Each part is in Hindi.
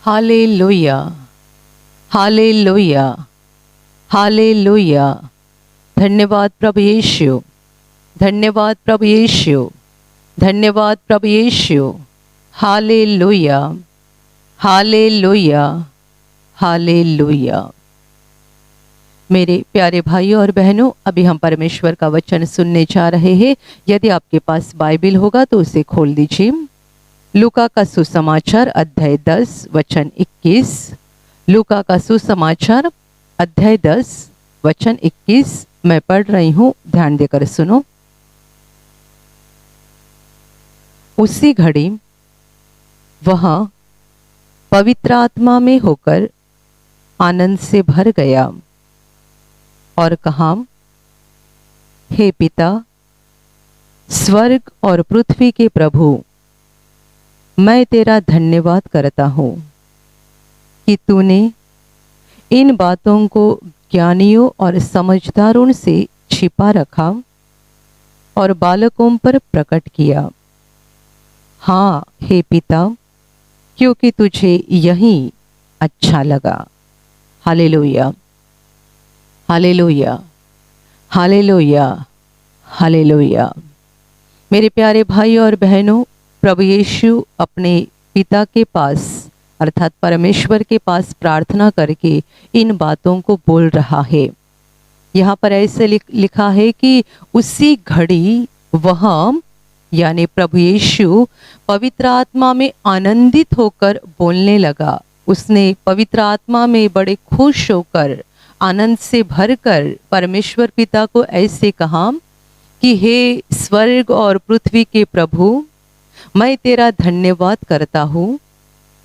Hallelujah, hallelujah, hallelujah. धन्यवाद प्रभु यीशु, धन्यवाद प्रभु यीशु, धन्यवाद प्रभु यीशु। Hallelujah, hallelujah, hallelujah. मेरे प्यारे भाइयों और बहनों, अभी हम परमेश्वर का वचन सुनने जा रहे हैं। यदि आपके पास बाइबल होगा तो उसे खोल दीजिए। लूका का सुसमाचार अध्याय 10 वचन 21। लूका का सुसमाचार अध्याय 10 वचन 21 मैं पढ़ रही हूँ, ध्यान देकर सुनो। उसी घड़ी वह पवित्र आत्मा में होकर आनंद से भर गया और कहा, हे पिता, स्वर्ग और पृथ्वी के प्रभु, मैं तेरा धन्यवाद करता हूँ कि तूने इन बातों को ज्ञानियों और समझदारों से छिपा रखा और बालकों पर प्रकट किया। हाँ हे पिता, क्योंकि तुझे यही अच्छा लगा। Hallelujah, hallelujah, hallelujah, hallelujah. मेरे प्यारे भाइयों और बहनों, प्रभु यीशु अपने पिता के पास अर्थात परमेश्वर के पास प्रार्थना करके इन बातों को बोल रहा है। यहाँ पर ऐसे लिखा है कि उसी घड़ी वह यानी प्रभु यीशु पवित्र आत्मा में आनंदित होकर बोलने लगा। उसने पवित्र आत्मा में बड़े खुश होकर आनंद से भरकर परमेश्वर पिता को ऐसे कहा कि हे स्वर्ग और पृथ्वी के प्रभु, मैं तेरा धन्यवाद करता हूँ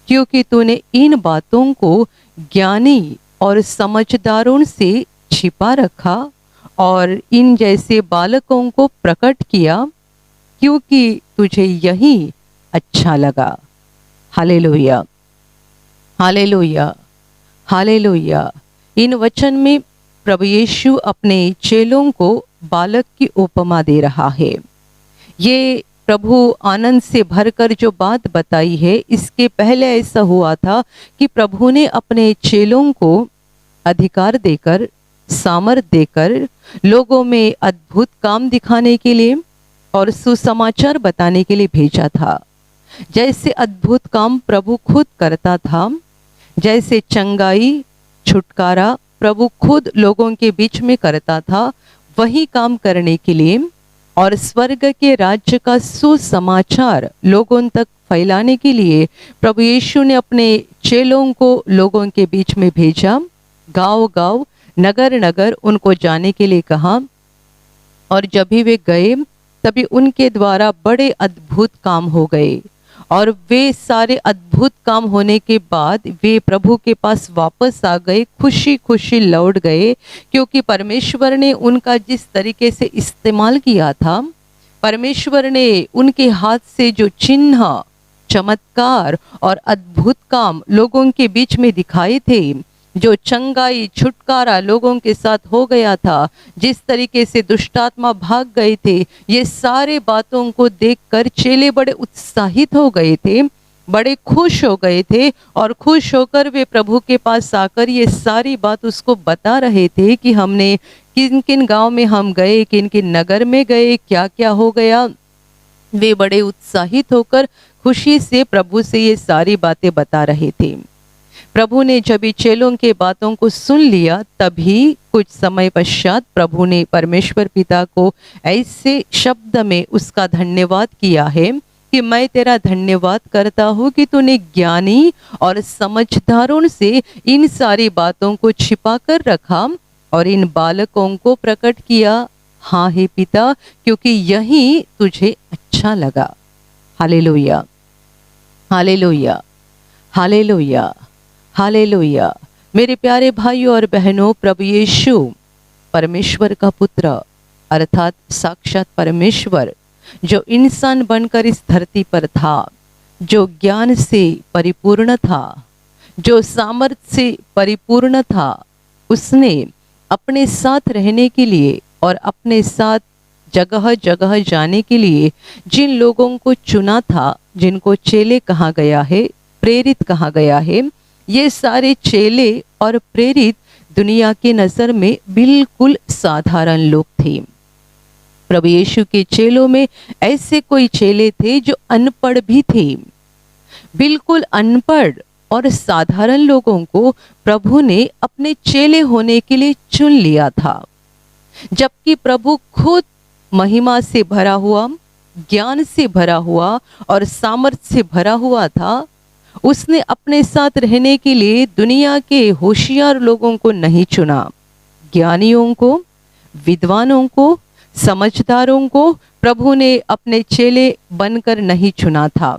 क्योंकि तूने इन बातों को ज्ञानी और समझदारों से छिपा रखा और इन जैसे बालकों को प्रकट किया, क्योंकि तुझे यही अच्छा लगा। Hallelujah, hallelujah, hallelujah. इन वचन में प्रभु यीशु अपने चेलों को बालक की उपमा दे रहा है। ये प्रभु आनंद से भरकर जो बात बताई है, इसके पहले ऐसा हुआ था कि प्रभु ने अपने चेलों को अधिकार देकर, सामर्थ देकर लोगों में अद्भुत काम दिखाने के लिए और सुसमाचार बताने के लिए भेजा था। जैसे अद्भुत काम प्रभु खुद करता था, जैसे चंगाई, छुटकारा प्रभु खुद लोगों के बीच में करता था, वही काम करने के लिए और स्वर्ग के राज्य का सुसमाचार लोगों तक फैलाने के लिए प्रभु यीशु ने अपने चेलों को लोगों के बीच में भेजा। गांव-गांव, नगर-नगर उनको जाने के लिए कहा और जब भी वे गए तभी उनके द्वारा बड़े अद्भुत काम हो गए और वे सारे अद्भुत काम होने के बाद वे प्रभु के पास वापस आ गए, खुशी खुशी लौट गए, क्योंकि परमेश्वर ने उनका जिस तरीके से इस्तेमाल किया था, परमेश्वर ने उनके हाथ से जो चिन्ह, चमत्कार और अद्भुत काम लोगों के बीच में दिखाए थे, जो चंगाई, छुटकारा लोगों के साथ हो गया था, जिस तरीके से दुष्टात्मा भाग गए थे, ये सारे बातों को देखकर चेले बड़े उत्साहित हो गए थे, बड़े खुश हो गए थे और खुश होकर वे प्रभु के पास आकर ये सारी बात उसको बता रहे थे कि हमने किन किन गांव में हम गए, किन किन नगर में गए, क्या क्या हो गया। वे बड़े उत्साहित होकर खुशी से प्रभु से ये सारी बातें बता रहे थे। प्रभु ने जब चेलों के बातों को सुन लिया, तभी कुछ समय पश्चात प्रभु ने परमेश्वर पिता को ऐसे शब्द में उसका धन्यवाद किया है कि मैं तेरा धन्यवाद करता हूँ कि तूने ज्ञानी और समझदारों से इन सारी बातों को छिपा कर रखा और इन बालकों को प्रकट किया। हाँ हे पिता, क्योंकि यही तुझे अच्छा लगा। Hallelujah, hallelujah, hallelujah, hallelujah. मेरे प्यारे भाइयों और बहनों, प्रभु यीशु परमेश्वर का पुत्र अर्थात साक्षात परमेश्वर जो इंसान बनकर इस धरती पर था, जो ज्ञान से परिपूर्ण था, जो सामर्थ्य से परिपूर्ण था, उसने अपने साथ रहने के लिए और अपने साथ जगह जगह जाने के लिए जिन लोगों को चुना था, जिनको चेले कहा गया है, प्रेरित कहा गया है। ये सारे चेले और प्रेरित दुनिया की नज़र में बिल्कुल साधारण लोग थे। प्रभु यीशु के चेलों में ऐसे कोई चेले थे जो अनपढ़ भी थे। बिल्कुल अनपढ़ और साधारण लोगों को प्रभु ने अपने चेले होने के लिए चुन लिया था, जबकि प्रभु खुद महिमा से भरा हुआ, ज्ञान से भरा हुआ और सामर्थ्य से भरा हुआ था। उसने अपने साथ रहने के लिए दुनिया के होशियार लोगों को नहीं चुना। ज्ञानियों को, विद्वानों को, समझदारों को प्रभु ने अपने चेले बनकर नहीं चुना था।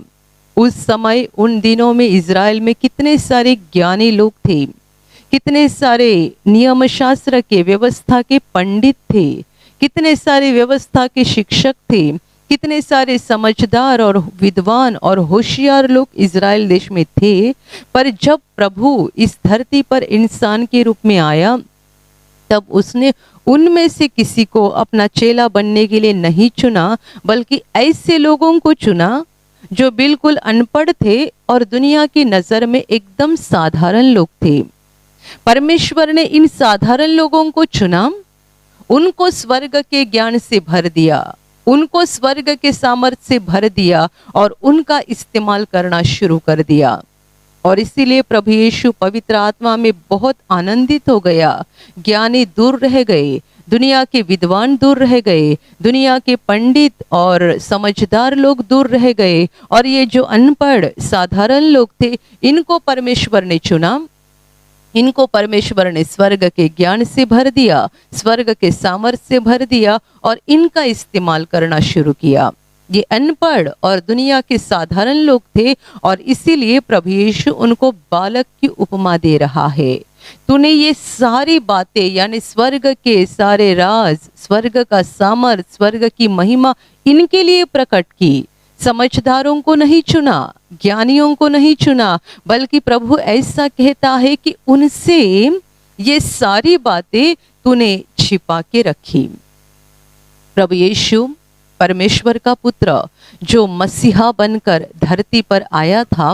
उस समय, उन दिनों में इज़राइल में कितने सारे ज्ञानी लोग थे, कितने सारे नियम शास्त्र के, व्यवस्था के पंडित थे, कितने सारे व्यवस्था के शिक्षक थे, कितने सारे समझदार और विद्वान और होशियार लोग इज़राइल देश में थे। पर जब प्रभु इस धरती पर इंसान के रूप में आया, तब उसने उनमें से किसी को अपना चेला बनने के लिए नहीं चुना, बल्कि ऐसे लोगों को चुना जो बिल्कुल अनपढ़ थे और दुनिया की नज़र में एकदम साधारण लोग थे। परमेश्वर ने इन साधारण लोगों को चुना, उनको स्वर्ग के ज्ञान से भर दिया, उनको स्वर्ग के सामर्थ्य से भर दिया और उनका इस्तेमाल करना शुरू कर दिया। और इसीलिए प्रभु यीशु पवित्र आत्मा में बहुत आनंदित हो गया। ज्ञानी दूर रह गए, दुनिया के विद्वान दूर रह गए, दुनिया के पंडित और समझदार लोग दूर रह गए, और ये जो अनपढ़ साधारण लोग थे, इनको परमेश्वर ने चुना, इनको परमेश्वर ने स्वर्ग के ज्ञान से भर दिया, स्वर्ग के सामर्थ्य से भर दिया और इनका इस्तेमाल करना शुरू किया। ये अनपढ़ और दुनिया के साधारण लोग थे और इसीलिए प्रभु यीशु उनको बालक की उपमा दे रहा है। तूने ये सारी बातें, यानी स्वर्ग के सारे राज, स्वर्ग का सामर्थ्य, स्वर्ग की महिमा इनके लिए प्रकट की। समझदारों को नहीं चुना, ज्ञानियों को नहीं चुना, बल्कि प्रभु ऐसा कहता है कि उनसे ये सारी बातें तूने छिपा के रखी। प्रभु यीशु परमेश्वर का पुत्र जो मसीहा बनकर धरती पर आया था,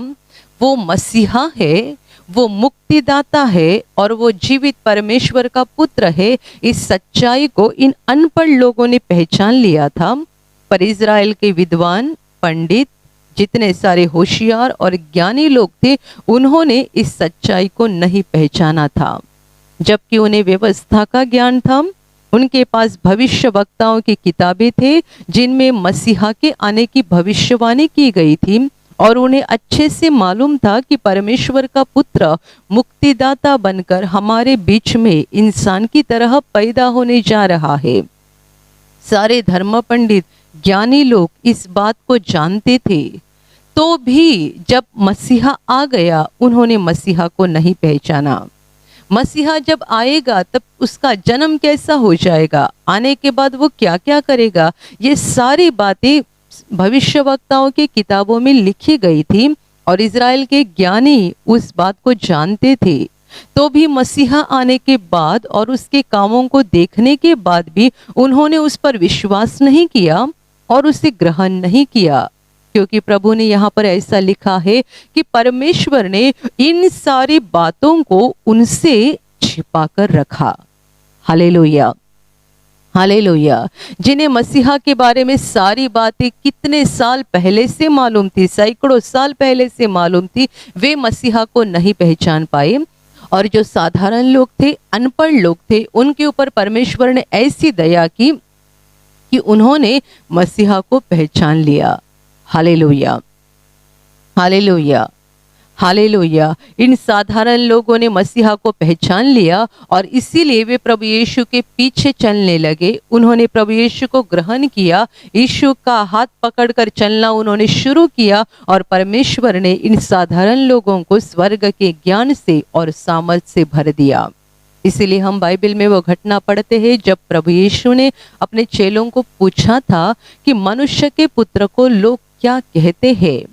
वो मसीहा है, वो मुक्तिदाता है और वो जीवित परमेश्वर का पुत्र है। इस सच्चाई को इन अनपढ़ लोगों ने पहचान लिया था, पर इज़राइल के विद्वान, पंडित, जितने सारे होशियार और ज्ञानी लोग थे, उन्होंने इस सच्चाई को नहीं पहचाना था। जबकि उन्हें व्यवस्था का ज्ञान था, उनके पास भविष्य वक्ताओं की किताबें थे जिनमें मसीहा के आने की भविष्यवाणी की गई थी, और उन्हें अच्छे से मालूम था कि परमेश्वर का पुत्र मुक्तिदाता बनकर हमारे बीच में इंसान की तरह पैदा होने जा रहा है। सारे धर्म पंडित, ज्ञानी लोग इस बात को जानते थे, तो भी जब मसीहा आ गया, उन्होंने मसीहा को नहीं पहचाना। मसीहा जब आएगा तब उसका जन्म कैसा हो जाएगा, आने के बाद वो क्या क्या करेगा, ये सारी बातें भविष्यवक्ताओं की किताबों में लिखी गई थी और इज़राइल के ज्ञानी उस बात को जानते थे। तो भी मसीहा आने के बाद और उसके कामों को देखने के बाद भी उन्होंने उस पर विश्वास नहीं किया और उसे ग्रहण नहीं किया, क्योंकि प्रभु ने यहाँ पर ऐसा लिखा है कि परमेश्वर ने इन सारी बातों को उनसे छिपा कर रखा। Hallelujah, hallelujah. जिन्हें मसीहा के बारे में सारी बातें कितने साल पहले से मालूम थी, सैकड़ों साल पहले से मालूम थी, वे मसीहा को नहीं पहचान पाए। और जो साधारण लोग थे, अनपढ़ लोग थे, उनके ऊपर परमेश्वर ने ऐसी दया की कि उन्होंने मसीहा को पहचान लिया। Hallelujah, hallelujah, hallelujah. इन साधारण लोगों ने मसीहा को पहचान लिया और इसीलिए वे प्रभु यीशु के पीछे चलने लगे। उन्होंने प्रभु यीशु को ग्रहण किया, यीशु का हाथ पकड़कर चलना उन्होंने शुरू किया और परमेश्वर ने इन साधारण लोगों को स्वर्ग के ज्ञान से और सामर्थ्य से भर दिया। इसीलिए हम बाइबल में वो घटना पढ़ते हैं जब प्रभु यीशु ने अपने चेलों को पूछा था कि मनुष्य के पुत्र को लोग क्या कहते हैं,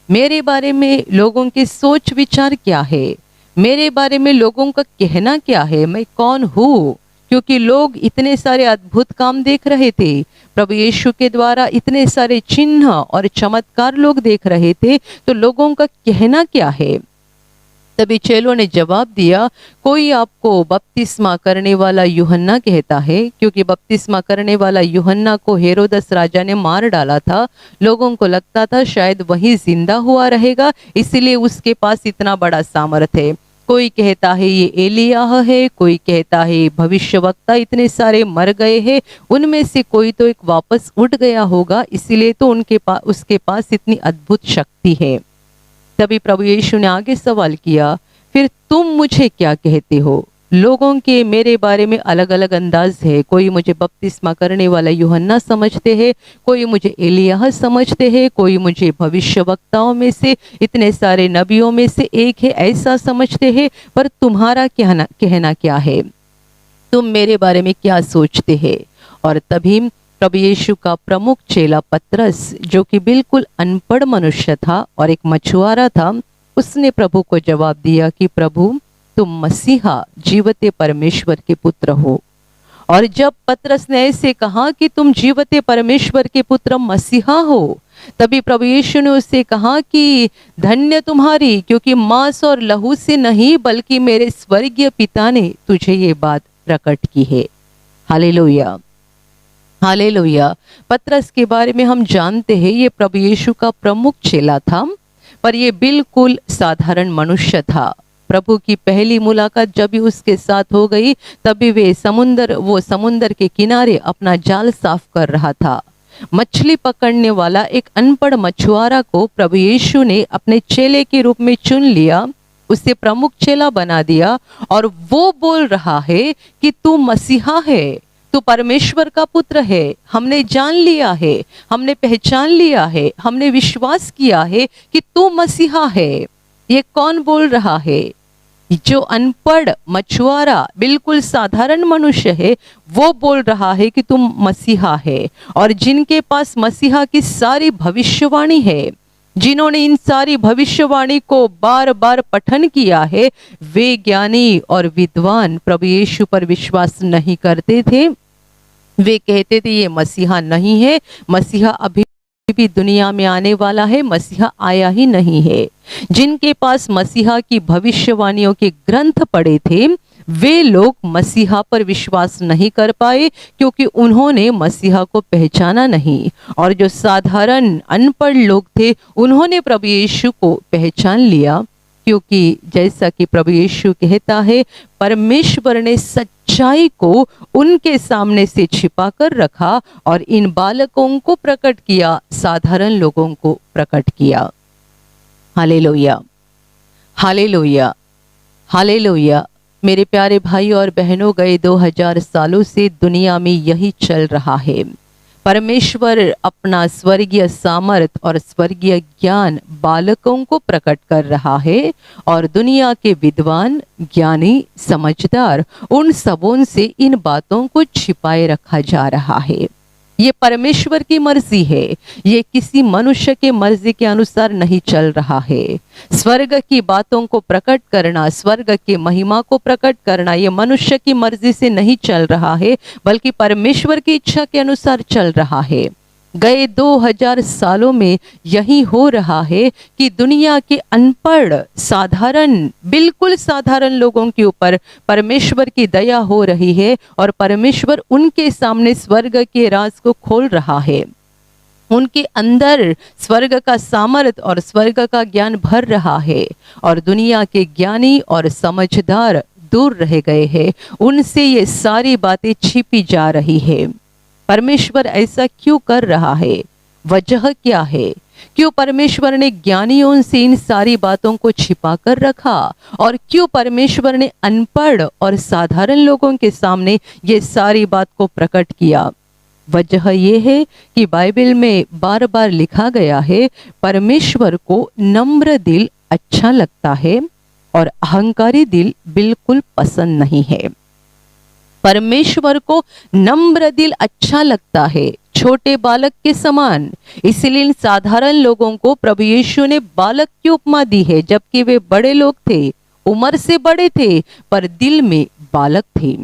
मेरे बारे में लोगों की सोच विचार क्या है, मेरे बारे में लोगों का कहना क्या है, मैं कौन हूँ, क्योंकि लोग इतने सारे अद्भुत काम देख रहे थे, प्रभु यीशु के द्वारा इतने सारे चिन्ह और चमत्कार लोग देख रहे थे, तो लोगों का कहना क्या है? तभी चेलों ने जवाब दिया, कोई आपको बपतिस्मा करने वाला यूहन्ना कहता है, क्योंकि बपतिस्मा करने वाला यूहन्ना को हेरोदस राजा ने मार डाला था। लोगों को लगता था शायद वही जिंदा हुआ रहेगा, इसलिए उसके पास इतना बड़ा सामर्थ्य है। कोई कहता है ये एलियाह है, कोई कहता है भविष्यवक्ता इतने सारे मर गए हैं, उनमें से कोई तो एक वापस उठ गया होगा, इसीलिए तो उसके पास इतनी अद्भुत शक्ति है। तभी प्रभु यीशु ने आगे सवाल किया, फिर तुम मुझे क्या कहते हो? लोगों के मेरे बारे में अलग अलग अंदाज है। कोई मुझे बपतिस्मा करने वाला यूहन्ना समझते हैं, कोई मुझे एलियाह समझते हैं, कोई मुझे भविष्यवक्ताओं में से, इतने सारे नबियों में से एक है ऐसा समझते हैं। पर तुम्हारा कहना क्या है? तुम मेरे बारे में क्या सोचते हैं? और तभी प्रभु यीशु का प्रमुख चेला पतरस, जो कि बिल्कुल अनपढ़ मनुष्य था और एक मछुआरा था, उसने प्रभु को जवाब दिया कि प्रभु, तुम मसीहा जीवते परमेश्वर के पुत्र हो। और जब पतरस ने ऐसे कहा कि तुम जीवते परमेश्वर के पुत्र मसीहा हो, तभी प्रभु यीशु ने उससे कहा कि धन्य तुम्हारी, क्योंकि मांस और लहू से नहीं बल्कि मेरे स्वर्गीय पिता ने तुझे ये बात प्रकट की है। Hallelujah, hallelujah. पतरस के बारे में हम जानते हैं, ये प्रभु यीशु का प्रमुख चेला था, पर ये बिल्कुल साधारण मनुष्य था। प्रभु की पहली मुलाकात जब भी उसके साथ हो गई, तभी वो समुंदर के किनारे अपना जाल साफ कर रहा था। मछली पकड़ने वाला एक अनपढ़ मछुआरा को प्रभु यीशु ने अपने चेले के रूप में चुन लिया, उसे प्रमुख चेला बना दिया, और वो बोल रहा है कि तू मसीहा है, तू परमेश्वर का पुत्र है। हमने जान लिया है, हमने पहचान लिया है, हमने विश्वास किया है कि तू मसीहा है। ये कौन बोल रहा है? जो अनपढ़ मछुआरा बिल्कुल साधारण मनुष्य है, वो बोल रहा है कि तुम मसीहा है। और जिनके पास मसीहा की सारी भविष्यवाणी है, जिन्होंने इन सारी भविष्यवाणी को बार बार पठन किया है, वे ज्ञानी और विद्वान प्रभु यीशु पर विश्वास नहीं करते थे। वे कहते थे ये मसीहा नहीं है, मसीहा अभी भी दुनिया में आने वाला है, मसीहा आया ही नहीं है। जिनके पास मसीहा की भविष्यवाणियों के ग्रंथ पढ़े थे, वे लोग मसीहा पर विश्वास नहीं कर पाए, क्योंकि उन्होंने मसीहा को पहचाना नहीं। और जो साधारण अनपढ़ लोग थे, उन्होंने प्रभु यीशु को पहचान लिया, क्योंकि जैसा कि प्रभु यीशु कहता है, परमेश्वर ने सच्चाई को उनके सामने से छिपा कर रखा और इन बालकों को प्रकट किया, साधारण लोगों को प्रकट किया। Hallelujah, hallelujah, hallelujah. मेरे प्यारे भाई और बहनों, गए 2000 सालों से दुनिया में यही चल रहा है। परमेश्वर अपना स्वर्गीय सामर्थ और स्वर्गीय ज्ञान बालकों को प्रकट कर रहा है, और दुनिया के विद्वान, ज्ञानी, समझदार, उन सबों से इन बातों को छिपाए रखा जा रहा है। ये परमेश्वर की मर्जी है, ये किसी मनुष्य के मर्जी के अनुसार नहीं चल रहा है। स्वर्ग की बातों को प्रकट करना, स्वर्ग के महिमा को प्रकट करना, ये मनुष्य की मर्जी से नहीं चल रहा है, बल्कि परमेश्वर की इच्छा के अनुसार चल रहा है। गए 2000 सालों में यही हो रहा है कि दुनिया के अनपढ़, साधारण, बिल्कुल साधारण लोगों के ऊपर परमेश्वर की दया हो रही है, और परमेश्वर उनके सामने स्वर्ग के राज को खोल रहा है। उनके अंदर स्वर्ग का सामर्थ और स्वर्ग का ज्ञान भर रहा है, और दुनिया के ज्ञानी और समझदार दूर रह गए हैं, उनसे ये सारी बातें छिपी जा रही है। परमेश्वर ऐसा क्यों कर रहा है? वजह क्या है? क्यों परमेश्वर ने ज्ञानियों से इन सारी बातों को छिपा कर रखा, और क्यों परमेश्वर ने अनपढ़ और साधारण लोगों के सामने ये सारी बात को प्रकट किया? वजह यह है कि बाइबल में बार बार लिखा गया है, परमेश्वर को नम्र दिल अच्छा लगता है और अहंकारी दिल बिल्कुल पसंद नहीं है। परमेश्वर को नम्र दिल अच्छा लगता है, छोटे बालक के समान। इसलिए साधारण लोगों को प्रभु यीशु ने बालक की उपमा दी है, जबकि वे बड़े लोग थे, उम्र से बड़े थे, पर दिल में बालक थे।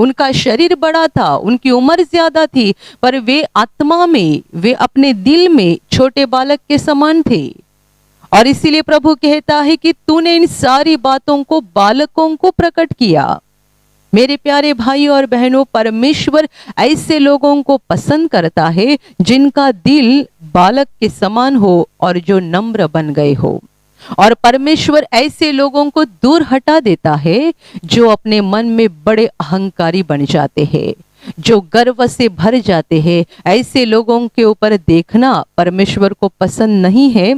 उनका शरीर बड़ा था, उनकी उम्र ज्यादा थी, पर वे आत्मा में, वे अपने दिल में छोटे बालक के समान थे। और इसीलिए प्रभु कहता है कि तूने इन सारी बातों को बालकों को प्रकट किया। मेरे प्यारे भाई और बहनों, परमेश्वर ऐसे लोगों को पसंद करता है जिनका दिल बालक के समान हो और जो नम्र बन गए हो। और परमेश्वर ऐसे लोगों को दूर हटा देता है जो अपने मन में बड़े अहंकारी बन जाते हैं, जो गर्व से भर जाते हैं। ऐसे लोगों के ऊपर देखना परमेश्वर को पसंद नहीं है,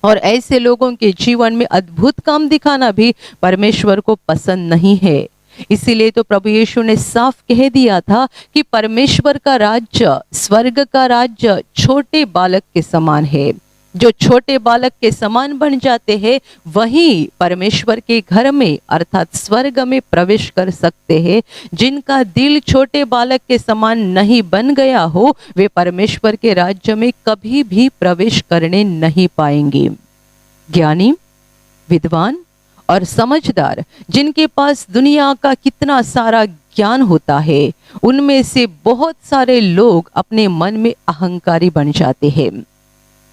और ऐसे लोगों के जीवन में अद्भुत काम दिखाना भी परमेश्वर को पसंद नहीं है। इसीलिए तो प्रभु यीशु ने साफ कह दिया था कि परमेश्वर का राज्य, स्वर्ग का राज्य छोटे बालक के समान है। जो छोटे बालक के समान बन जाते हैं वही परमेश्वर के घर में अर्थात स्वर्ग में प्रवेश कर सकते हैं। जिनका दिल छोटे बालक के समान नहीं बन गया हो वे परमेश्वर के राज्य में कभी भी प्रवेश करने नहीं पाएंगे। ज्ञानी, विद्वान और समझदार जिनके पास दुनिया का कितना सारा ज्ञान होता है, उनमें से बहुत सारे लोग अपने मन में अहंकारी बन जाते हैं।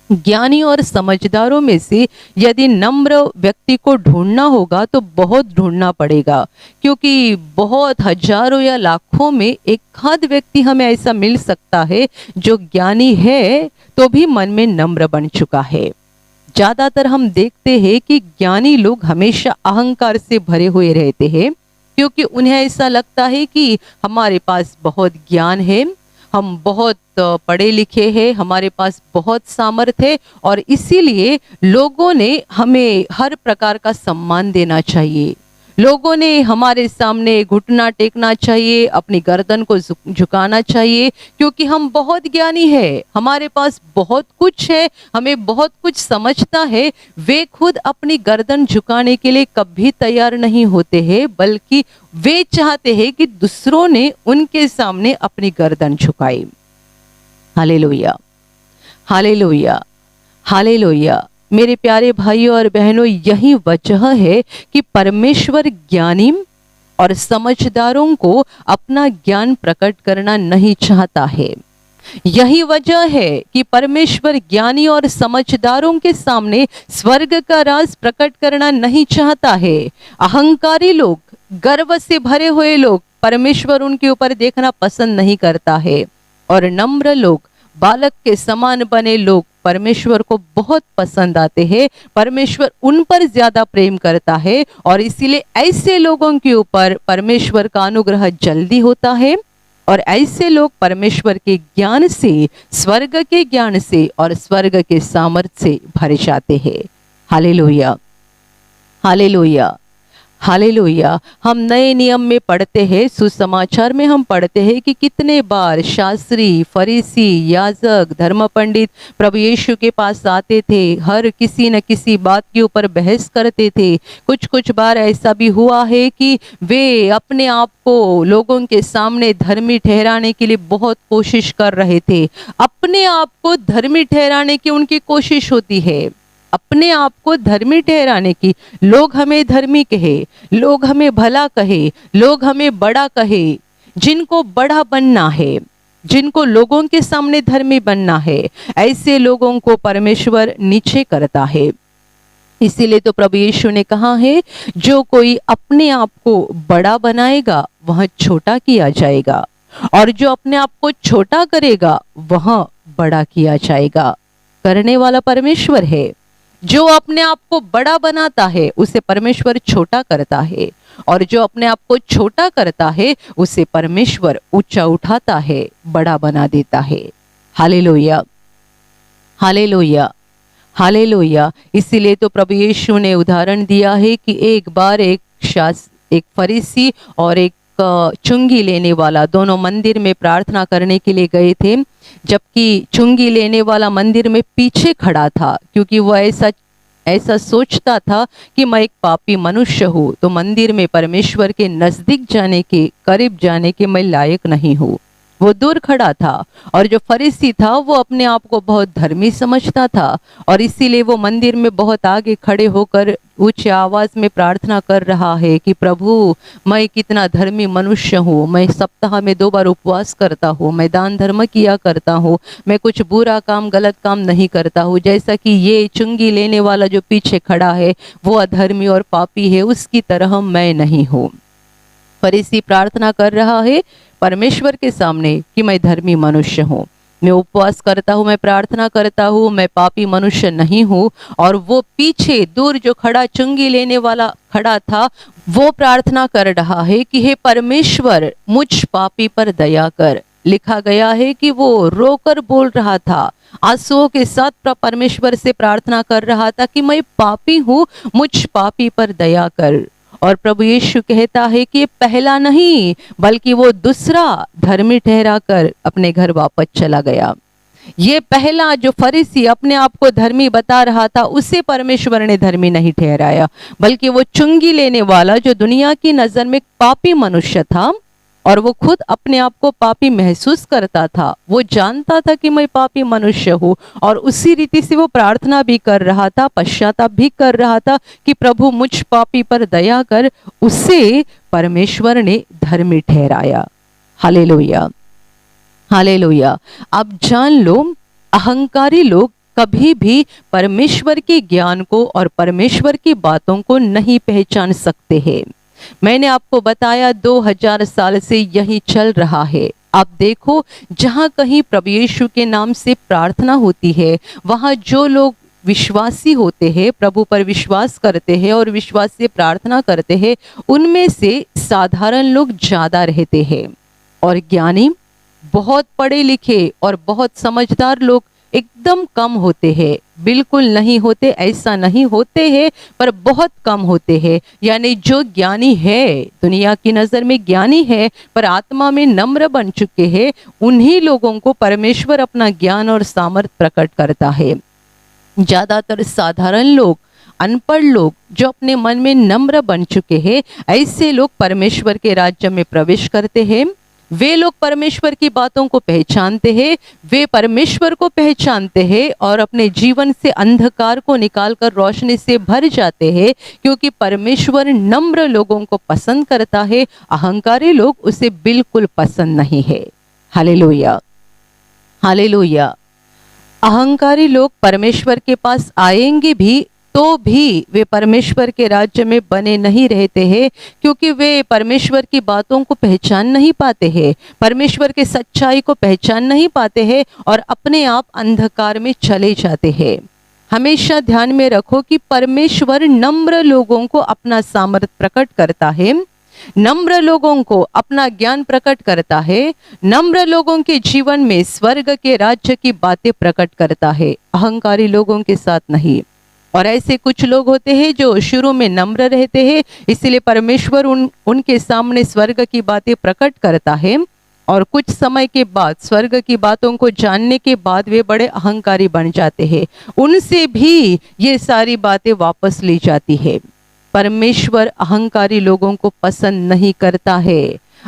ज्ञानी और समझदारों में से यदि नम्र व्यक्ति को ढूंढना होगा तो बहुत ढूंढना पड़ेगा, क्योंकि बहुत हजारों या लाखों में एक आध व्यक्ति हमें ऐसा मिल सकता है जो ज्ञानी है तो भी मन में नम्र बन चुका है। ज्यादातर हम देखते हैं कि ज्ञानी लोग हमेशा अहंकार से भरे हुए रहते हैं, क्योंकि उन्हें ऐसा लगता है कि हमारे पास बहुत ज्ञान है, हम बहुत पढ़े लिखे हैं, हमारे पास बहुत सामर्थ्य है और इसीलिए लोगों ने हमें हर प्रकार का सम्मान देना चाहिए। लोगों ने हमारे सामने घुटना टेकना चाहिए, अपनी गर्दन को झुकाना चाहिए, क्योंकि हम बहुत ज्ञानी है, हमारे पास बहुत कुछ है, हमें बहुत कुछ समझता है। वे खुद अपनी गर्दन झुकाने के लिए कभी तैयार नहीं होते हैं, बल्कि वे चाहते हैं कि दूसरों ने उनके सामने अपनी गर्दन झुकाए। Hallelujah, hallelujah, hallelujah. मेरे प्यारे भाइयों और बहनों, यही वजह है कि परमेश्वर ज्ञानी और समझदारों को अपना ज्ञान प्रकट करना नहीं चाहता है। यही वजह है कि परमेश्वर ज्ञानी और समझदारों के सामने स्वर्ग का राज प्रकट करना नहीं चाहता है। अहंकारी लोग, गर्व से भरे हुए लोग, परमेश्वर उनके ऊपर देखना पसंद नहीं करता है, और नम्र लोग, बालक के समान बने लोग परमेश्वर को बहुत पसंद आते हैं। परमेश्वर उन पर ज्यादा प्रेम करता है और इसीलिए ऐसे लोगों के ऊपर परमेश्वर का अनुग्रह जल्दी होता है, और ऐसे लोग परमेश्वर के ज्ञान से, स्वर्ग के ज्ञान से और स्वर्ग के सामर्थ्य से भरे जाते हैं। Hallelujah, hallelujah, hallelujah. हम नए नियम में पढ़ते हैं, सुसमाचार में हम पढ़ते हैं कि कितने बार शास्त्री, फरीसी, याजक, धर्म पंडित प्रभु यीशु के पास आते थे, हर किसी न किसी बात के ऊपर बहस करते थे। कुछ कुछ बार ऐसा भी हुआ है कि वे अपने आप को लोगों के सामने धर्मी ठहराने के लिए बहुत कोशिश कर रहे थे। अपने आप को धर्मी ठहराने की उनकी कोशिश होती है, अपने आप को धर्मी ठहराने की। लोग हमें धर्मी कहे, लोग हमें भला कहे, लोग हमें बड़ा कहे। जिनको बड़ा बनना है, जिनको लोगों के सामने धर्मी बनना है, ऐसे लोगों को परमेश्वर नीचे करता है। इसीलिए तो प्रभु यीशु ने कहा है, जो कोई अपने आप को बड़ा बनाएगा वह छोटा किया जाएगा, और जो अपने आप को छोटा करेगा वह बड़ा किया जाएगा। करने वाला परमेश्वर है। जो अपने आप को बड़ा बनाता है उसे परमेश्वर छोटा करता है, और जो अपने आप को छोटा करता है उसे परमेश्वर ऊंचा उठाता है, बड़ा बना देता है। Hallelujah, hallelujah, hallelujah. इसीलिए तो प्रभु यीशु ने उदाहरण दिया है कि एक बार एक फरीसी और एक चुंगी लेने वाला दोनों मंदिर में प्रार्थना करने के लिए गए थे, जबकि चुंगी लेने वाला मंदिर में पीछे खड़ा था, क्योंकि वह ऐसा सोचता था कि मैं एक पापी मनुष्य हूँ, तो मंदिर में परमेश्वर के नजदीक जाने के, करीब जाने के मैं लायक नहीं हूँ। वो दूर खड़ा था। और जो फरीसी था वो अपने आप को बहुत धर्मी समझता था, और इसीलिए वो मंदिर में बहुत आगे खड़े होकर ऊंची आवाज में प्रार्थना कर रहा है कि प्रभु, मैं कितना धर्मी मनुष्य हूँ, मैं सप्ताह में 2 बार उपवास करता हूँ, मैं दान धर्म किया करता हूँ, मैं कुछ बुरा काम गलत काम नहीं करता हूँ, जैसा कि ये चुंगी लेने वाला जो पीछे खड़ा है वो अधर्मी और पापी है, उसकी तरह मैं नहीं हूँ। फरीसी प्रार्थना कर रहा है परमेश्वर के सामने कि मैं धर्मी मनुष्य हूँ, मैं उपवास करता हूँ, मैं प्रार्थना करता हूँ, मैं पापी मनुष्य नहीं हूँ। और वो पीछे दूर जो खड़ा चुंगी लेने वाला खड़ा था वो प्रार्थना कर रहा है कि हे परमेश्वर, मुझ पापी पर दया कर। लिखा गया है कि वो रोकर बोल रहा था, आंसुओं के साथ परमेश्वर से प्रार्थना कर रहा था कि मैं पापी हूँ, मुझ पापी पर दया कर। और प्रभु यीशु कहता है कि ये पहला नहीं बल्कि वो दूसरा धर्मी ठहरा कर अपने घर वापस चला गया। ये पहला जो फरीसी अपने आप को धर्मी बता रहा था उसे परमेश्वर ने धर्मी नहीं ठहराया, बल्कि वो चुंगी लेने वाला जो दुनिया की नजर में पापी मनुष्य था और वो खुद अपने आप को पापी महसूस करता था, वो जानता था कि मैं पापी मनुष्य हूँ, और उसी रीति से वो प्रार्थना भी कर रहा था, पश्चाताप भी कर रहा था कि प्रभु मुझ पापी पर दया कर। उसे परमेश्वर ने धर्मी ठहराया। Hallelujah, hallelujah. अब जान लो, अहंकारी लोग कभी भी परमेश्वर के ज्ञान को और परमेश्वर की बातों को नहीं पहचान सकते हैं। मैंने आपको बताया 2000 साल से यही चल रहा है। आप देखो, जहां कहीं प्रभु यीशु के नाम से प्रार्थना होती है, वहां जो लोग विश्वासी होते हैं, प्रभु पर विश्वास करते हैं और विश्वास से प्रार्थना करते हैं, उनमें से साधारण लोग ज्यादा रहते हैं और ज्ञानी, बहुत पढ़े लिखे और बहुत समझदार लोग एकदम कम होते हैं। बिल्कुल नहीं होते ऐसा नहीं होते हैं, पर बहुत कम होते हैं। यानी जो ज्ञानी है, दुनिया की नजर में ज्ञानी है पर आत्मा में नम्र बन चुके हैं, उन्हीं लोगों को परमेश्वर अपना ज्ञान और सामर्थ प्रकट करता है। ज्यादातर साधारण लोग, अनपढ़ लोग जो अपने मन में नम्र बन चुके हैं, ऐसे लोग परमेश्वर के राज्य में प्रवेश करते हैं। वे लोग परमेश्वर की बातों को पहचानते हैं, वे परमेश्वर को पहचानते हैं और अपने जीवन से अंधकार को निकालकर रोशनी से भर जाते हैं, क्योंकि परमेश्वर नम्र लोगों को पसंद करता है, अहंकारी लोग उसे बिल्कुल पसंद नहीं है। Hallelujah, hallelujah. अहंकारी लोग परमेश्वर के पास आएंगे भी तो भी वे परमेश्वर के राज्य में बने नहीं रहते हैं, क्योंकि वे परमेश्वर की बातों को पहचान नहीं पाते हैं, परमेश्वर के सच्चाई को पहचान नहीं पाते हैं और अपने आप अंधकार में चले जाते हैं। हमेशा ध्यान में रखो कि परमेश्वर नम्र लोगों को अपना सामर्थ प्रकट करता है, नम्र लोगों को अपना ज्ञान प्रकट करता है, नम्र लोगों के जीवन में स्वर्ग के राज्य की बातें प्रकट करता है, अहंकारी लोगों के साथ नहीं। और ऐसे कुछ लोग होते हैं जो शुरू में नम्र रहते हैं, इसलिए परमेश्वर उनके सामने स्वर्ग की बातें प्रकट करता है, और कुछ समय के बाद स्वर्ग की बातों को जानने के बाद वे बड़े अहंकारी बन जाते हैं, उनसे भी ये सारी बातें वापस ली जाती है। परमेश्वर अहंकारी लोगों को पसंद नहीं करता है।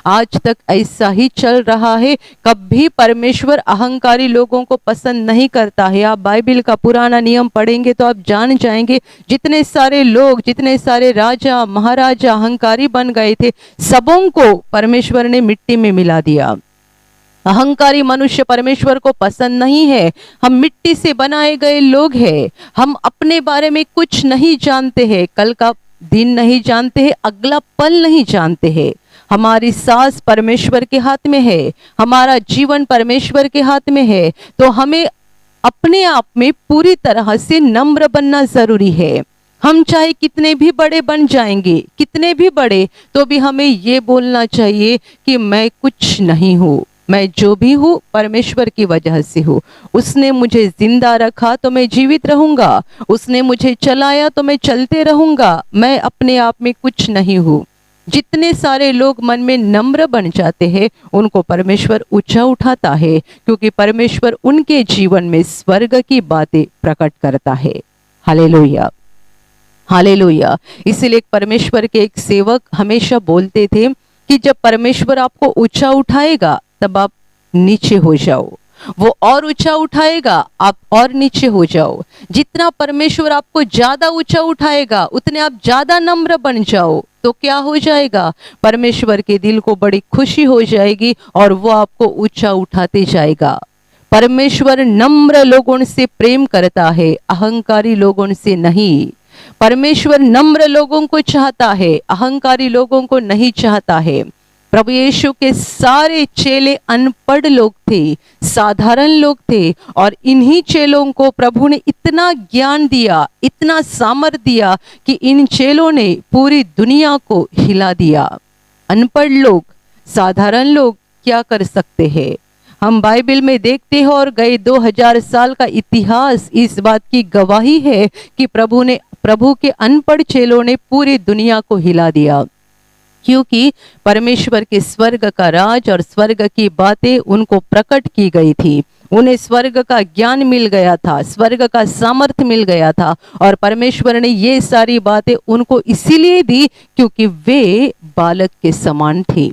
आज तक ऐसा ही चल रहा है, कभी परमेश्वर अहंकारी लोगों को पसंद नहीं करता है। आप बाइबल का पुराना नियम पढ़ेंगे तो आप जान जाएंगे, जितने सारे लोग, जितने सारे राजा महाराजा अहंकारी बन गए थे, सबों को परमेश्वर ने मिट्टी में मिला दिया। अहंकारी मनुष्य परमेश्वर को पसंद नहीं है। हम मिट्टी से बनाए गए लोग हैं, हम अपने बारे में कुछ नहीं जानते हैं, कल का दिन नहीं जानते हैं, अगला पल नहीं जानते हैं। हमारी सांस परमेश्वर के हाथ में है, हमारा जीवन परमेश्वर के हाथ में है, तो हमें अपने आप में पूरी तरह से नम्र बनना जरूरी है। हम चाहे कितने भी बड़े बन जाएंगे, कितने भी बड़े, तो भी हमें ये बोलना चाहिए कि मैं कुछ नहीं हूँ, मैं जो भी हूँ परमेश्वर की वजह से हूँ। उसने मुझे जिंदा रखा तो मैं जीवित रहूंगा, उसने मुझे चलाया तो मैं चलते रहूंगा, मैं अपने आप में कुछ नहीं हूँ। जितने सारे लोग मन में नम्र बन जाते हैं, उनको परमेश्वर ऊंचा उठाता है, क्योंकि परमेश्वर उनके जीवन में स्वर्ग की बातें प्रकट करता है। Hallelujah, hallelujah. इसीलिए परमेश्वर के एक सेवक हमेशा बोलते थे कि जब परमेश्वर आपको ऊंचा उठाएगा तब आप नीचे हो जाओ। वो और ऊंचा उठाएगा, आप और नीचे हो जाओ। जितना परमेश्वर आपको ज्यादा ऊंचा उठाएगा उतने आप ज्यादा नम्र बन जाओ। तो क्या हो जाएगा, परमेश्वर के दिल को बड़ी खुशी हो जाएगी और वो आपको ऊंचा उठाते जाएगा। परमेश्वर नम्र लोगों से प्रेम करता है, अहंकारी लोगों से नहीं। परमेश्वर नम्र लोगों को चाहता है, अहंकारी लोगों को नहीं चाहता है। प्रभु यीशु के सारे चेले अनपढ़ लोग थे, साधारण लोग थे, और इन्हीं चेलों को प्रभु ने इतना ज्ञान दिया, इतना सामर्थ दिया कि इन चेलों ने पूरी दुनिया को हिला दिया। अनपढ़ लोग, साधारण लोग क्या कर सकते हैं? हम बाइबल में देखते हैं और गए 2000 साल का इतिहास इस बात की गवाही है कि प्रभु के अनपढ़ चेलों ने पूरी दुनिया को हिला दिया, क्योंकि परमेश्वर के स्वर्ग का राज और स्वर्ग की बातें उनको प्रकट की गई थी। उन्हें स्वर्ग का ज्ञान मिल गया था, स्वर्ग का सामर्थ्य मिल गया था, और परमेश्वर ने ये सारी बातें उनको इसीलिए दी क्योंकि वे बालक के समान थे।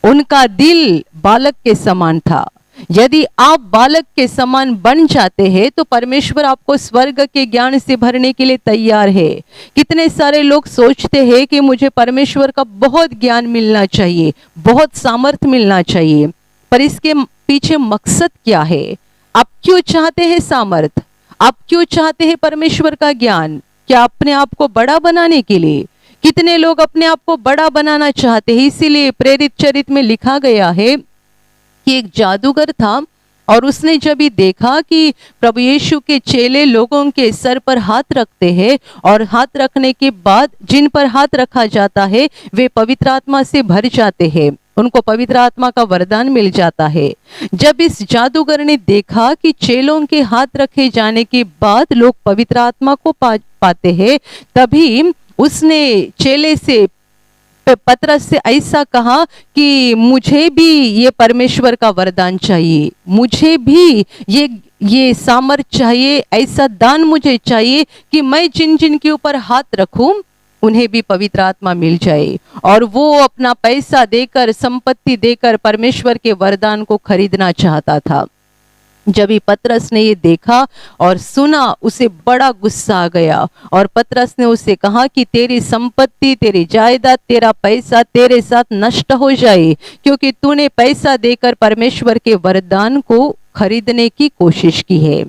उनका दिल बालक के समान था। यदि आप बालक के समान बन जाते हैं तो परमेश्वर आपको स्वर्ग के ज्ञान से भरने के लिए तैयार है। कितने सारे लोग सोचते हैं कि मुझे परमेश्वर का बहुत ज्ञान मिलना चाहिए, बहुत सामर्थ्य मिलना चाहिए, पर इसके पीछे मकसद क्या है? आप क्यों चाहते हैं सामर्थ्य? आप क्यों चाहते हैं परमेश्वर का ज्ञान? क्या अपने आप को बड़ा बनाने के लिए? कितने लोग अपने आप को बड़ा बनाना चाहते हैं। इसीलिए प्रेरित चरित्र में लिखा गया है कि एक जादूगर था और उसने जब ये देखा कि प्रभु यीशु के चेले लोगों के सर पर हाथ रखते हैं और हाथ रखने के बाद जिन पर हाथ रखा जाता है वे पवित्र आत्मा से भर जाते हैं, उनको पवित्र आत्मा का वरदान मिल जाता है। जब इस जादूगर ने देखा कि चेलों के हाथ रखे जाने के बाद लोग पवित्र आत्मा को पाते हैं, तभी उसने चेले से, पतरस से ऐसा कहा कि मुझे भी ये परमेश्वर का वरदान चाहिए, मुझे भी ये सामर्थ चाहिए, ऐसा दान मुझे चाहिए कि मैं जिन जिन के ऊपर हाथ रखूं उन्हें भी पवित्र आत्मा मिल जाए। और वो अपना पैसा देकर, संपत्ति देकर परमेश्वर के वरदान को खरीदना चाहता था। जब ही पतरस ने ये देखा और सुना, उसे बड़ा गुस्सा आ गया और पतरस ने उसे कहा कि तेरी संपत्ति, तेरी जायदाद, तेरा पैसा तेरे साथ नष्ट हो जाए, क्योंकि तूने पैसा देकर परमेश्वर के वरदान को खरीदने की कोशिश की है।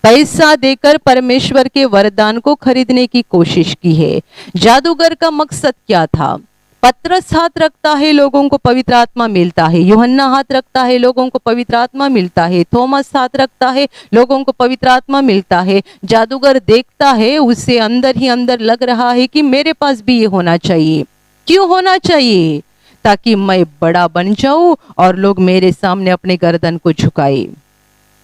पैसा देकर परमेश्वर के वरदान को खरीदने की कोशिश की है। जादूगर का मकसद क्या था? पतरस हाथ रखता है, लोगों को पवित्र आत्मा मिलता है। यूहन्ना हाथ रखता है, लोगों को पवित्र आत्मा मिलता है। थॉमस हाथ रखता है, लोगों को पवित्र आत्मा मिलता है। जादूगर देखता है, उसे अंदर ही अंदर लग रहा है कि मेरे पास भी ये होना चाहिए। क्यों होना चाहिए? ताकि मैं बड़ा बन जाऊं और लोग मेरे सामने अपने गर्दन को झुकाए।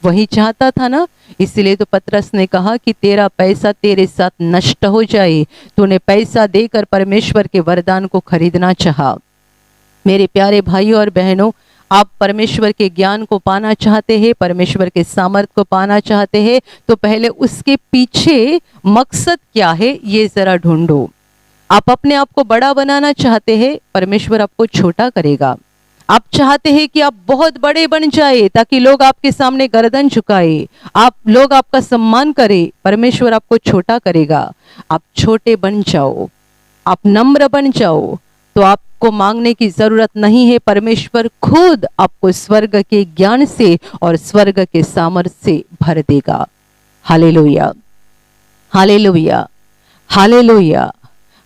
वही चाहता था ना, इसलिए तो पतरस ने कहा कि तेरा पैसा तेरे साथ नष्ट हो जाए। तूने पैसा देकर परमेश्वर के वरदान को खरीदना चाहा। मेरे प्यारे भाइयों और बहनों, आप परमेश्वर के ज्ञान को पाना चाहते हैं, परमेश्वर के सामर्थ को पाना चाहते हैं, तो पहले उसके पीछे मकसद क्या है ये जरा ढूंढो। आप अपने आप को बड़ा बनाना चाहते हैं, परमेश्वर आपको छोटा करेगा। आप चाहते हैं कि आप बहुत बड़े बन जाए ताकि लोग आपके सामने गर्दन झुकाए, लोग आपका सम्मान करें, परमेश्वर आपको छोटा करेगा। आप छोटे बन जाओ, आप नम्र बन जाओ, तो आपको मांगने की जरूरत नहीं है। परमेश्वर खुद आपको स्वर्ग के ज्ञान से और स्वर्ग के सामर्थ्य से भर देगा। Hallelujah, hallelujah, hallelujah,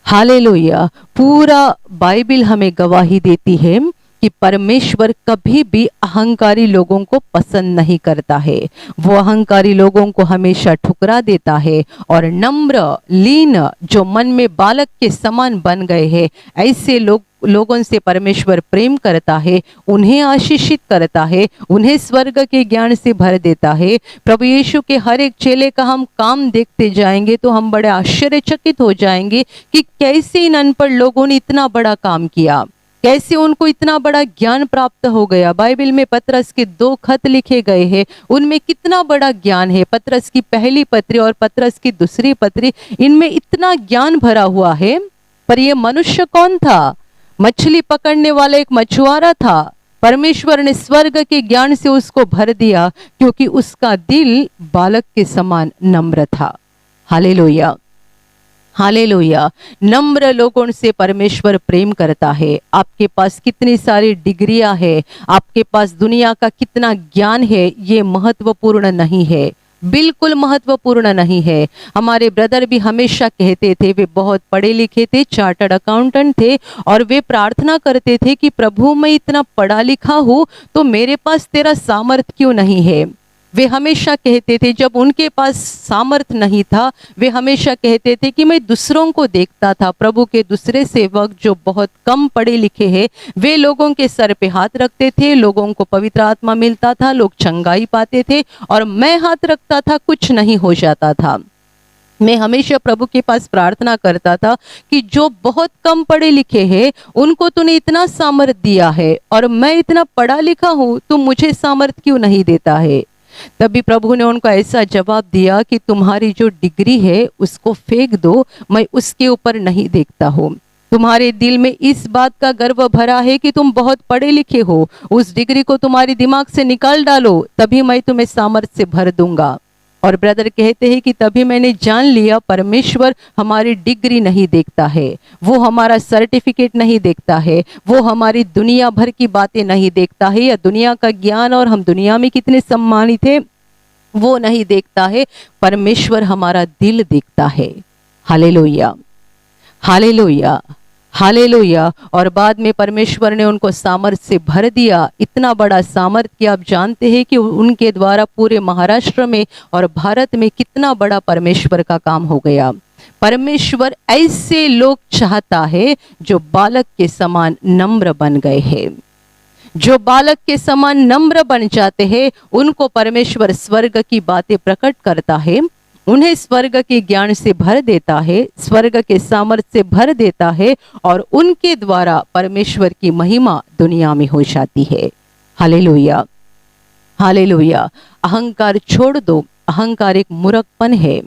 hallelujah. पूरा बाइबल हमें गवाही देती है कि परमेश्वर कभी भी अहंकारी लोगों को पसंद नहीं करता है। वो अहंकारी लोगों को हमेशा ठुकरा देता है और नम्र, लीन, जो मन में बालक के समान बन गए हैं, ऐसे लोगों से परमेश्वर प्रेम करता है, उन्हें आशीषित करता है, उन्हें स्वर्ग के ज्ञान से भर देता है। प्रभु यीशु के हर एक चेले का हम काम देखते जाएंगे तो हम बड़े आश्चर्यचकित हो जाएंगे कि कैसे इन अनपढ़ लोगों ने इतना बड़ा काम किया, कैसे उनको इतना बड़ा ज्ञान प्राप्त हो गया। बाइबल में पतरस के 2 खत लिखे गए हैं, उनमें कितना बड़ा ज्ञान है। पतरस की पहली पत्री और पतरस की दूसरी पत्री, इनमें इतना ज्ञान भरा हुआ है। पर ये मनुष्य कौन था? मछली पकड़ने वाला एक मछुआरा था, परमेश्वर ने स्वर्ग के ज्ञान से उसको भर दिया क्योंकि उसका दिल बालक के समान नम्र था। Hallelujah, hallelujah. नम्र लोगों से परमेश्वर प्रेम करता है। आपके पास कितनी सारी डिग्रियां है, आपके पास दुनिया का कितना ज्ञान है, ये महत्वपूर्ण नहीं है, बिल्कुल महत्वपूर्ण नहीं है। हमारे ब्रदर भी हमेशा कहते थे, वे बहुत पढ़े लिखे थे, चार्टर्ड अकाउंटेंट थे, और वे प्रार्थना करते थे कि प्रभु मैं इतना पढ़ा लिखा हूँ तो मेरे पास तेरा सामर्थ क्यों नहीं है। वे हमेशा कहते थे, जब उनके पास सामर्थ नहीं था, वे हमेशा कहते थे कि मैं दूसरों को देखता था, प्रभु के दूसरे सेवक जो बहुत कम पढ़े लिखे हैं, वे लोगों के सर पे हाथ रखते थे, लोगों को पवित्र आत्मा मिलता था, लोग चंगाई पाते थे, और मैं हाथ रखता था, कुछ नहीं हो जाता था। मैं हमेशा प्रभु के पास प्रार्थना करता था कि जो बहुत कम पढ़े लिखे हैं उनको तूने इतना सामर्थ दिया है, और मैं इतना पढ़ा लिखा हूँ, तू मुझे सामर्थ क्यों नहीं देता है। तभी प्रभु ने उनको ऐसा जवाब दिया कि तुम्हारी जो डिग्री है उसको फेंक दो, मैं उसके ऊपर नहीं देखता हूँ। तुम्हारे दिल में इस बात का गर्व भरा है कि तुम बहुत पढ़े लिखे हो, उस डिग्री को तुम्हारे दिमाग से निकाल डालो, तभी मैं तुम्हें सामर्थ्य से भर दूंगा। और ब्रदर कहते हैं कि तभी मैंने जान लिया परमेश्वर हमारी डिग्री नहीं देखता है, वो हमारा सर्टिफिकेट नहीं देखता है, वो हमारी दुनिया भर की बातें नहीं देखता है, या दुनिया का ज्ञान और हम दुनिया में कितने सम्मानित हैं वो नहीं देखता है। परमेश्वर हमारा दिल देखता है। Hallelujah, hallelujah, hallelujah. और बाद में परमेश्वर ने उनको सामर्थ्य से भर दिया, इतना बड़ा सामर्थ्य कि आप जानते हैं कि उनके द्वारा पूरे महाराष्ट्र में और भारत में कितना बड़ा परमेश्वर का काम हो गया। परमेश्वर ऐसे लोग चाहता है जो बालक के समान नम्र बन गए हैं। जो बालक के समान नम्र बन जाते हैं उनको परमेश्वर स्वर्ग की बातें प्रकट करता है, उन्हें स्वर्ग के ज्ञान से भर देता है, स्वर्ग के सामर्थ्य से भर देता है, और उनके द्वारा परमेश्वर की महिमा दुनिया में हो जाती है। Hallelujah, hallelujah. अहंकार छोड़ दो। अहंकार एक मूर्खपन है,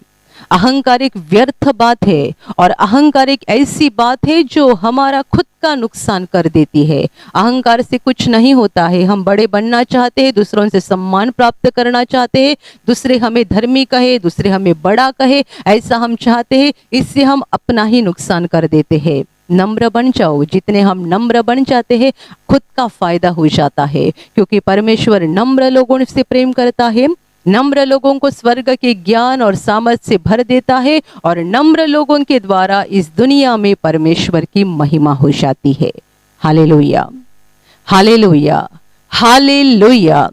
अहंकार एक व्यर्थ बात है, और अहंकार एक ऐसी बात है जो हमारा खुद का नुकसान कर देती है। अहंकार से कुछ नहीं होता है। हम बड़े बनना चाहते हैं, दूसरों से सम्मान प्राप्त करना चाहते हैं, दूसरे हमें धर्मी कहे, दूसरे हमें बड़ा कहे, ऐसा हम चाहते हैं, इससे हम अपना ही नुकसान कर देते हैं। नम्र बन जाओ। जितने हम नम्र बन जाते हैं खुद का फायदा हो जाता है, क्योंकि परमेश्वर नम्र लोगों से प्रेम करता है, नम्र लोगों को स्वर्ग के ज्ञान और सामर्थ्य से भर देता है, और नम्र लोगों के द्वारा इस दुनिया में परमेश्वर की महिमा हो जाती है। Hallelujah, hallelujah, hallelujah,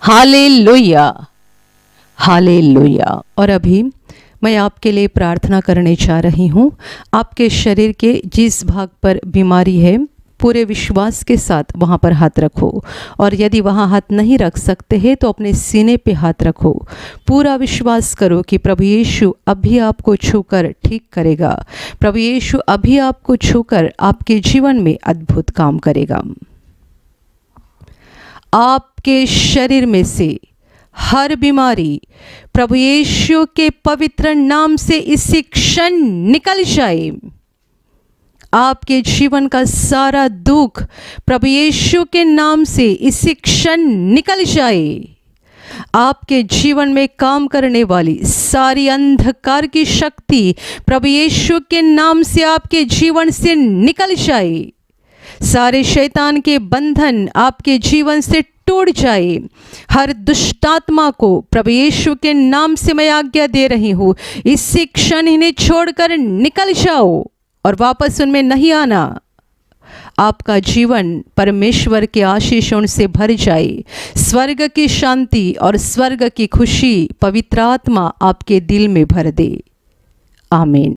hallelujah, hallelujah. और अभी मैं आपके लिए प्रार्थना करने जा रही हूँ। आपके शरीर के जिस भाग पर बीमारी है पूरे विश्वास के साथ वहाँ पर हाथ रखो, और यदि वहाँ हाथ नहीं रख सकते हैं तो अपने सीने पे हाथ रखो। पूरा विश्वास करो कि प्रभु यीशु अभी आपको छूकर ठीक करेगा, प्रभु यीशु अभी आपको छूकर आपके जीवन में अद्भुत काम करेगा। आपके शरीर में से हर बीमारी प्रभु यीशु के पवित्र नाम से इसी क्षण निकल जाए। आपके जीवन का सारा दुख प्रभु यीशु के नाम से इसी क्षण निकल जाए। आपके जीवन में काम करने वाली सारी अंधकार की शक्ति प्रभु यीशु के नाम से आपके जीवन से निकल जाए। सारे शैतान के बंधन आपके जीवन से टूट जाए। हर दुष्टात्मा को प्रभु यीशु के नाम से मैं आज्ञा दे रही हूँ, इसी क्षण इन्हें छोड़कर निकल जाओ और वापस उनमें नहीं आना। आपका जीवन परमेश्वर के आशीषों से भर जाए। स्वर्ग की शांति और स्वर्ग की खुशी पवित्र आत्मा आपके दिल में भर दे। आमीन।